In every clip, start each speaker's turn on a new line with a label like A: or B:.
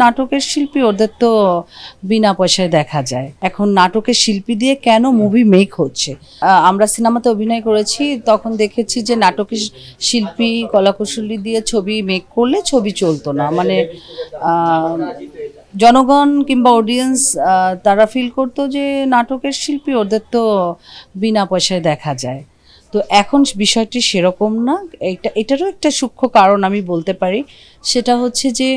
A: নাটকের শিল্পী ওদের তো বিনা পয়সায় দেখা যায়। এখন নাটকের শিল্পী দিয়ে কেন মুভি মেক হচ্ছে? আমরা সিনেমাতে অভিনয় করেছি, তখন দেখেছি যে নাটকের শিল্পী কলাকুশলী দিয়ে ছবি মেক করলে ছবি চলতো না। মানে জনগণ কিংবা অডিয়েন্স তারা ফিল করতো যে নাটকের শিল্পী ওদের তো বিনা পয়সায় দেখা যায়। তো এখন বিষয়টি সেরকম না। এটারও একটা সূক্ষ্ম কারণ আমি বলতে পারি, সেটা হচ্ছে যে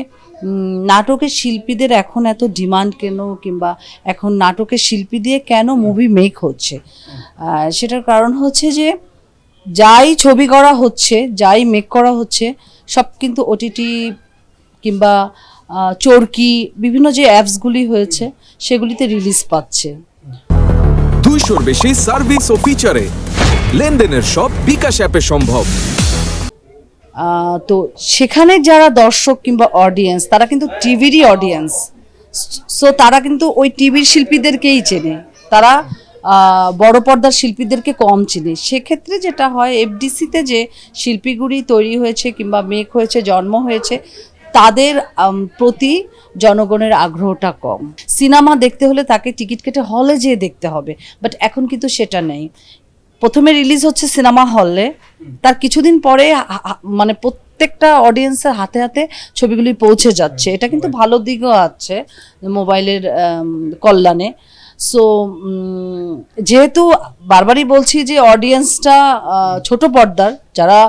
A: নাটকের শিল্পীদের এখন এত ডিমান্ড কেন, কিংবা এখন নাটকের শিল্পী দিয়ে কেন মুভি মেক হচ্ছে? সেটার কারণ হচ্ছে যে যাই ছবি করা হচ্ছে, যাই মেক করা হচ্ছে, সব কিন্তু ওটিটি কিংবা চরকি বিভিন্ন যে অ্যাপসগুলি হয়েছে সেগুলিতে রিলিজ পাচ্ছে।
B: 200-র বেশি সার্ভিস ও ফিচারে লেনদেনের সব বিকাশ অ্যাপে সম্ভব।
A: তো সেখানে যারা দর্শক কিংবা অডিয়েন্স, তারা কিন্তু টিভিরই অডিয়েন্স। সো তারা কিন্তু ওই টিভির শিল্পীদেরকেই চেনে, তারা বড় পর্দার শিল্পীদেরকে কম চেনে। সেক্ষেত্রে যেটা হয়, এফডিসিতে যে শিল্পীগুলি তৈরি হয়েছে কিংবা মেক হয়েছে, জন্ম হয়েছে, তাদের প্রতি জনগণের আগ্রহটা কম। সিনেমা দেখতে হলে তাকে টিকিট কেটে হলে যেয়ে দেখতে হবে, বাট এখন কিন্তু সেটা নেই। প্রথমে রিলিজ হচ্ছে সিনেমা হলে, তার কিছুদিন পরে মানে প্রত্যেকটা অডিয়েন্সের হাতে হাতে ছবিগুলি পৌঁছে যাচ্ছে। এটা কিন্তু ভালো দিকও আছে মোবাইলের কল্যাণে। সো যেহেতু বারবারই বলছি যে অডিয়েন্সটা ছোট পর্দার, যারা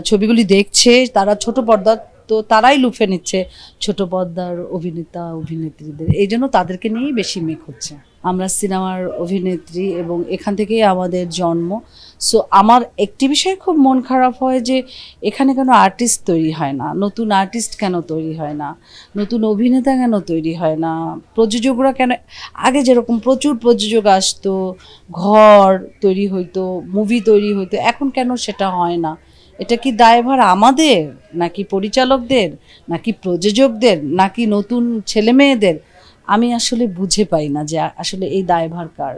A: ছবিগুলি দেখছে তারা ছোট পর্দার, তো তারাই লুফে নিচ্ছে ছোট পর্দার অভিনেতা অভিনেত্রীদের। এই জন্য তাদেরকে নিয়েই বেশি মেক হচ্ছে। আমরা সিনেমার অভিনেত্রী এবং এখান থেকেই আমাদের জন্ম। সো আমার একটি বিষয়ে খুব মন খারাপ হয় যে এখানে কেন আর্টিস্ট তৈরি হয় না, নতুন আর্টিস্ট কেন তৈরি হয় না, নতুন অভিনেতা কেন তৈরি হয় না, প্রযোজকরা কেন, আগে যেরকম প্রচুর প্রযোজক আসতো, ঘর তৈরি হইতো, মুভি তৈরি হইতো, এখন কেন সেটা হয় না? এটা কি দায়ভার আমাদের, নাকি পরিচালকদের, নাকি প্রযোজকদের, নাকি নতুন ছেলে মেয়েদের? আমি আসলে বুঝে পাই না যে আসলে এই দায়ভার কার।